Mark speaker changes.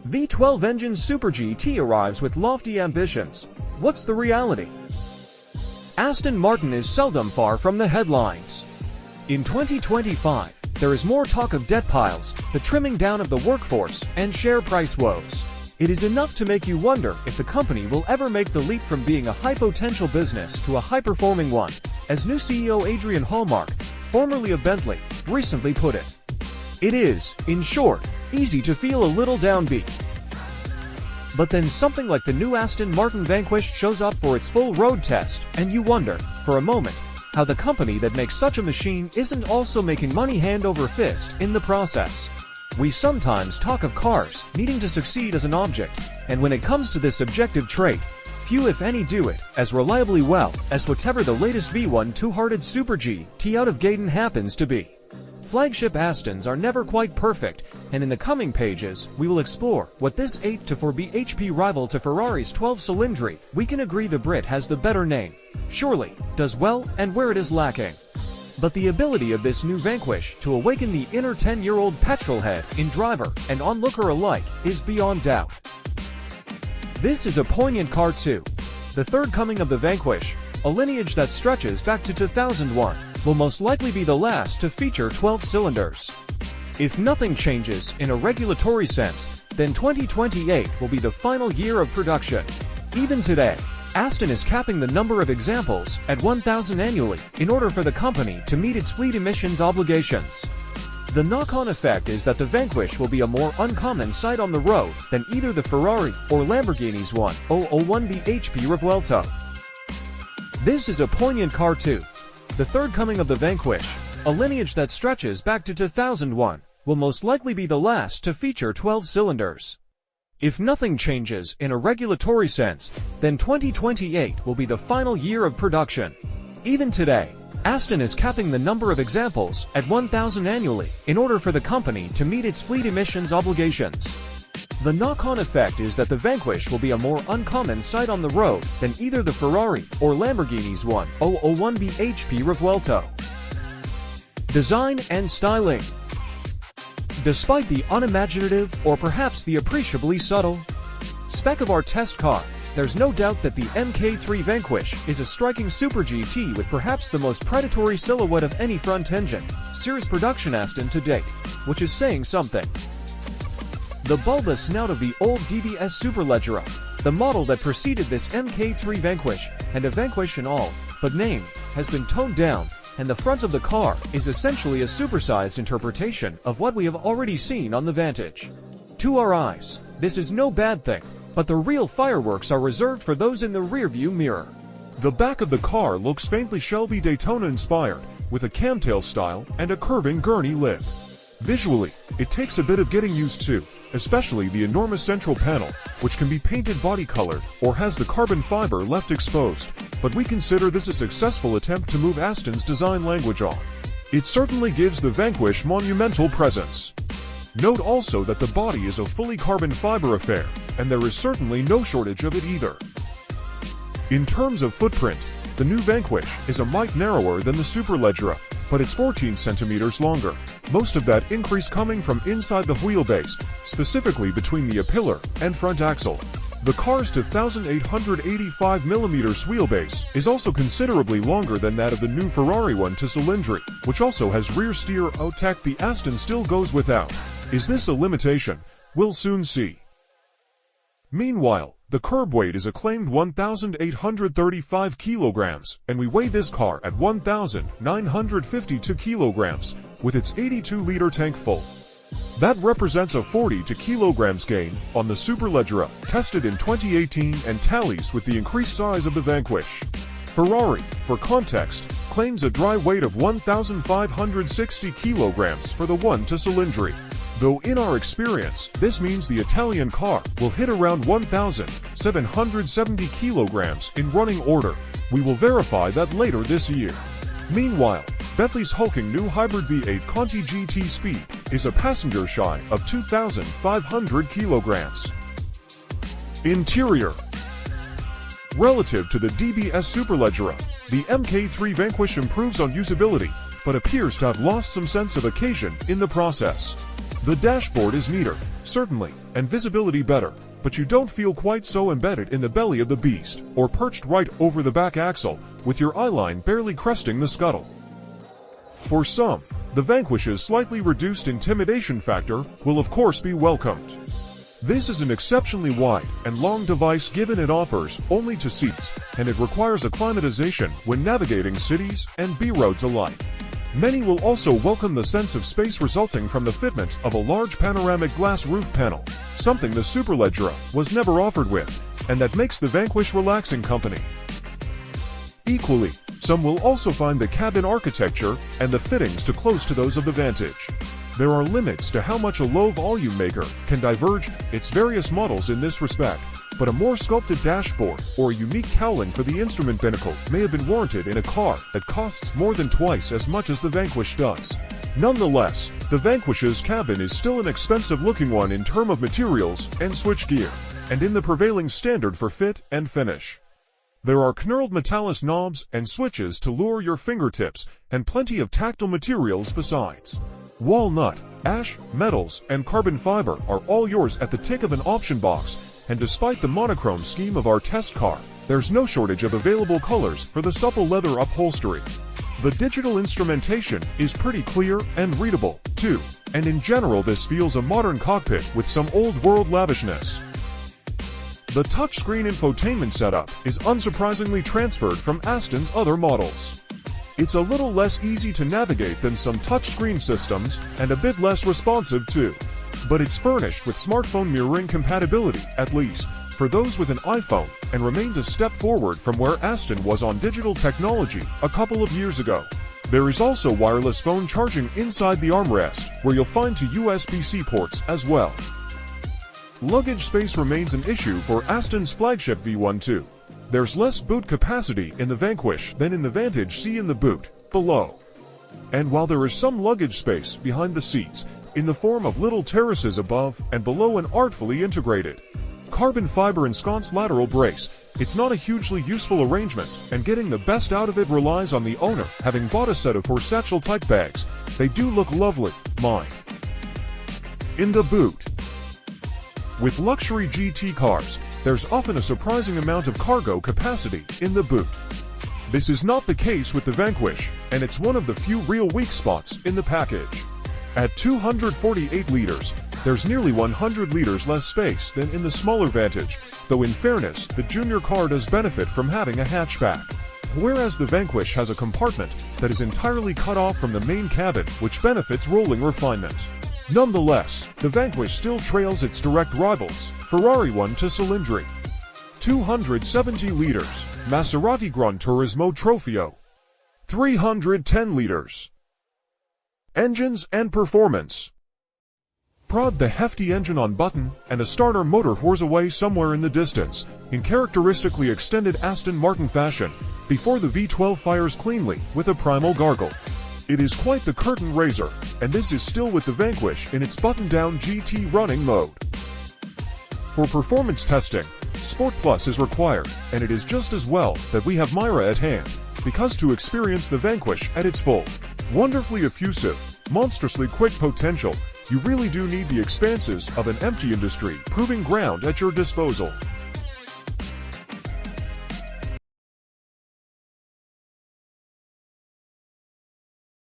Speaker 1: V12 engine Super GT arrives with lofty ambitions. What's the reality? Aston Martin is seldom far from the headlines. In 2025, there is more talk of debt piles, the trimming down of the workforce, and share price woes. It is enough to make you wonder if the company will ever make the leap from being a high-potential business to a high-performing one, as new CEO Adrian Hallmark, formerly of Bentley, recently put it. It is, in short, easy to feel a little downbeat. But then something like the new Aston Martin Vanquish shows up for its full road test, and you wonder, for a moment, how the company that makes such a machine isn't also making money hand over fist in the process. We sometimes talk of cars needing to succeed as an object, and when it comes to this objective trait, few if any do it as reliably well as whatever the latest V1 two-hearted Super GT out of Gaydon happens to be. Flagship Astons are never quite perfect, and in the coming pages, we will explore what this 8-4 bhp rival to Ferrari's 12-cylindry, we can agree the Brit has the better name, surely, does well and where it is lacking. But the ability of this new Vanquish to awaken the inner 10-year-old petrolhead in driver and onlooker alike is beyond doubt. This is a poignant car too. The third coming of the Vanquish, a lineage that stretches back to 2001, will most likely be the last to feature 12 cylinders. If nothing changes in a regulatory sense, then 2028 will be the final year of production. Even today, Aston is capping the number of examples at 1,000 annually in order for the company to meet its fleet emissions obligations. The knock-on effect is that the Vanquish will be a more uncommon sight on the road than either the Ferrari or Lamborghini's 1001 bhp Revuelto. This is a poignant car too. The third coming of the Vanquish, a lineage that stretches back to 2001, will most likely be the last to feature 12 cylinders. If nothing changes in a regulatory sense, then 2028 will be the final year of production. Even today, Aston is capping the number of examples at 1,000 annually in order for the company to meet its fleet emissions obligations. The knock-on effect is that the Vanquish will be a more uncommon sight on the road than either the Ferrari or Lamborghini's 1001 bhp Revuelto. Design and styling. Despite the unimaginative or perhaps the appreciably subtle spec of our test car, there's no doubt that the Mk3 Vanquish is a striking Super GT with perhaps the most predatory silhouette of any front-engine series production Aston to date, which is saying something. The bulbous snout of the old DBS Superleggera, the model that preceded this Mk3 Vanquish, and a Vanquish in all but name, has been toned down, and the front of the car is essentially a supersized interpretation of what we have already seen on the Vantage. To our eyes, this is no bad thing, but the real fireworks are reserved for those in the rearview mirror.
Speaker 2: The back of the car looks faintly Shelby Daytona-inspired, with a camtail style and a curving gurney lip. Visually, it takes a bit of getting used to, especially the enormous central panel, which can be painted body-colored or has the carbon fiber left exposed, but we consider this a successful attempt to move Aston's design language on. It certainly gives the Vanquish monumental presence. Note also that the body is a fully carbon fiber affair, and there is certainly no shortage of it either. In terms of footprint, the new Vanquish is a mite narrower than the Superleggera, but it's 14 centimeters longer, most of that increase coming from inside the wheelbase, specifically between the A-pillar and front axle. The car's 2,885mm wheelbase is also considerably longer than that of the new Ferrari 1-cylindry, which also has rear steer tech the Aston still goes without. Is this a limitation? We'll soon see. Meanwhile, the curb weight is a claimed 1,835 kilograms, and we weigh this car at 1,952 kilograms, with its 82-liter tank full. That represents a 42 kilograms gain on the Superleggera, tested in 2018 and tallies with the increased size of the Vanquish. Ferrari, for context, claims a dry weight of 1,560 kilograms for the 1-cylindry. Though in our experience, this means the Italian car will hit around 1,770 kilograms in running order. We will verify that later this year. Meanwhile, Bentley's hulking new hybrid V8 Conti GT Speed is a passenger shy of 2,500 kilograms. Interior. Relative to the DBS Superleggera, the Mk3 Vanquish improves on usability, but appears to have lost some sense of occasion in the process. The dashboard is neater, certainly, and visibility better, but you don't feel quite so embedded in the belly of the beast, or perched right over the back axle, with your eyeline barely cresting the scuttle. For some, the Vanquish's slightly reduced intimidation factor will of course be welcomed. This is an exceptionally wide and long device given it offers only to seats, and it requires acclimatization when navigating cities and B-roads alike. Many will also welcome the sense of space resulting from the fitment of a large panoramic glass roof panel, something the Superleggera was never offered with, and that makes the Vanquish relaxing company. Equally, some will also find the cabin architecture and the fittings too close to those of the Vantage. There are limits to how much a low-volume maker can diverge its various models in this respect, but a more sculpted dashboard or a unique cowling for the instrument binnacle may have been warranted in a car that costs more than twice as much as the Vanquish does. Nonetheless, the Vanquish's cabin is still an expensive-looking one in terms of materials and switchgear, and in the prevailing standard for fit and finish. There are knurled metallus knobs and switches to lure your fingertips, and plenty of tactile materials besides. Walnut, ash, metals, and carbon fiber are all yours at the tick of an option box, and despite the monochrome scheme of our test car, there's no shortage of available colors for the supple leather upholstery. The digital instrumentation is pretty clear and readable, too, and in general this feels a modern cockpit with some old-world lavishness. The touchscreen infotainment setup is unsurprisingly transferred from Aston's other models. It's a little less easy to navigate than some touchscreen systems, and a bit less responsive too. But it's furnished with smartphone mirroring compatibility, at least, for those with an iPhone, and remains a step forward from where Aston was on digital technology a couple of years ago. There is also wireless phone charging inside the armrest, where you'll find two USB-C ports as well. Luggage space remains an issue for Aston's flagship V1 too. There's less boot capacity in the Vanquish than in the Vantage C in the boot, below. And while there is some luggage space behind the seats, in the form of little terraces above and below an artfully integrated carbon fiber ensconced lateral brace, it's not a hugely useful arrangement, and getting the best out of it relies on the owner having bought a set of 4 satchel-type bags. They do look lovely, mine. In the boot. With luxury GT cars, there's often a surprising amount of cargo capacity in the boot. This is not the case with the Vanquish, and it's one of the few real weak spots in the package. At 248 liters, there's nearly 100 liters less space than in the smaller Vantage, though in fairness, the junior car does benefit from having a hatchback. Whereas the Vanquish has a compartment that is entirely cut off from the main cabin, which benefits rolling refinement. Nonetheless, the Vanquish still trails its direct rivals, Ferrari 1 to Cylindri. 270 liters, Maserati Gran Turismo Trofeo. 310 liters. Engines and performance. Prod the hefty engine on button, and a starter motor whirs away somewhere in the distance, in characteristically extended Aston Martin fashion, before the V12 fires cleanly with a primal gargle. It is quite the curtain raiser, and this is still with the Vanquish in its button-down GT running mode. For performance testing, Sport Plus is required, and it is just as well that we have Myra at hand, because to experience the Vanquish at its full, wonderfully effusive, monstrously quick potential, you really do need the expanses of an empty industry proving ground at your disposal.